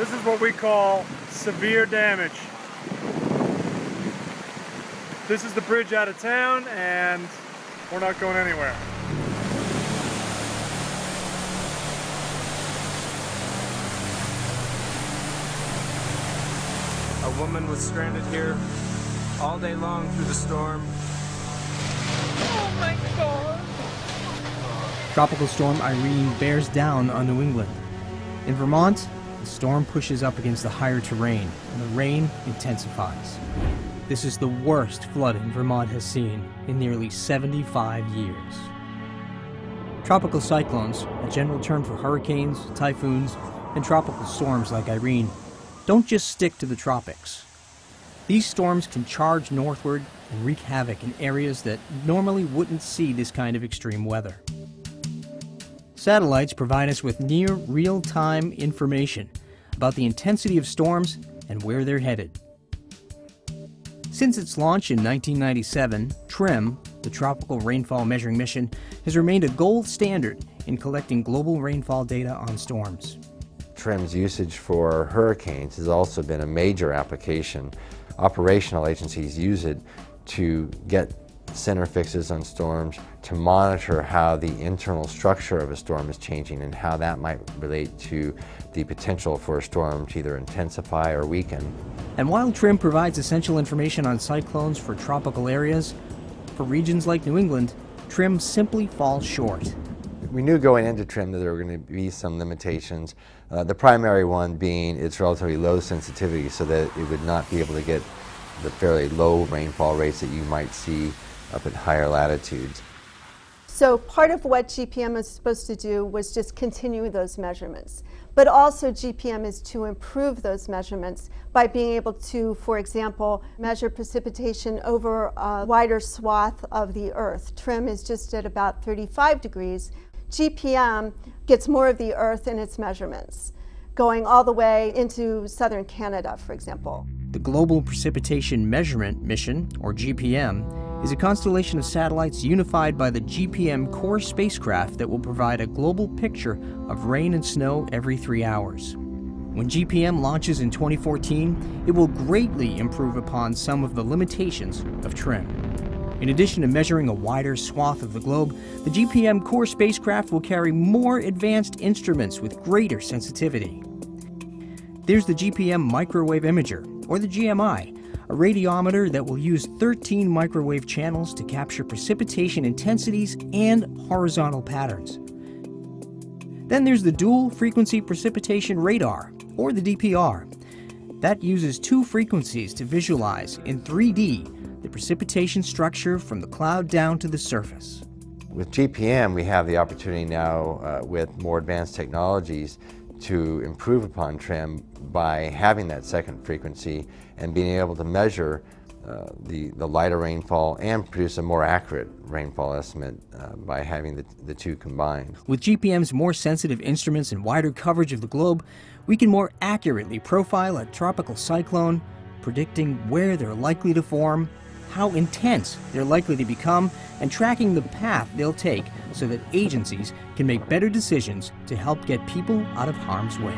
This is what we call severe damage. This is the bridge out of town, and we're not going anywhere. A woman was stranded here all day long through the storm. Oh my God! Tropical storm Irene bears down on New England. In Vermont, the storm pushes up against the higher terrain, and the rain intensifies. This is the worst flooding Vermont has seen in nearly 75 years. Tropical cyclones, a general term for hurricanes, typhoons, and tropical storms like Irene, don't just stick to the tropics. These storms can charge northward and wreak havoc in areas that normally wouldn't see this kind of extreme weather. Satellites provide us with near real-time information about the intensity of storms and where they're headed. Since its launch in 1997, TRMM, the Tropical Rainfall Measuring Mission, has remained a gold standard in collecting global rainfall data on storms. TRMM's usage for hurricanes has also been a major application. Operational agencies use it to get center fixes on storms, to monitor how the internal structure of a storm is changing and how that might relate to the potential for a storm to either intensify or weaken. And while TRMM provides essential information on cyclones for tropical areas, for regions like New England, TRMM simply falls short. We knew going into TRMM that there were going to be some limitations, the primary one being its relatively low sensitivity so that it would not be able to get the fairly low rainfall rates that you might see up at higher latitudes. So part of what GPM is supposed to do was just continue those measurements. But also GPM is to improve those measurements by being able to, for example, measure precipitation over a wider swath of the Earth. TRMM is just at about 35 degrees. GPM gets more of the Earth in its measurements, going all the way into southern Canada, for example. The Global Precipitation Measurement Mission, or GPM, is a constellation of satellites unified by the GPM Core spacecraft that will provide a global picture of rain and snow every 3 hours. When GPM launches in 2014, it will greatly improve upon some of the limitations of TRMM. In addition to measuring a wider swath of the globe, the GPM Core spacecraft will carry more advanced instruments with greater sensitivity. There's the GPM Microwave Imager, or the GMI, a radiometer that will use 13 microwave channels to capture precipitation intensities and horizontal patterns. Then there's the Dual Frequency Precipitation Radar, or the DPR. That uses 2 frequencies to visualize in 3D the precipitation structure from the cloud down to the surface. With GPM, we have the opportunity now with more advanced technologies to improve upon TRMM by having that second frequency and being able to measure the lighter rainfall and produce a more accurate rainfall estimate by having the two combined. With GPM's more sensitive instruments and wider coverage of the globe, we can more accurately profile a tropical cyclone, predicting where they're likely to form, how intense they're likely to become, and tracking the path they'll take so that agencies can make better decisions to help get people out of harm's way.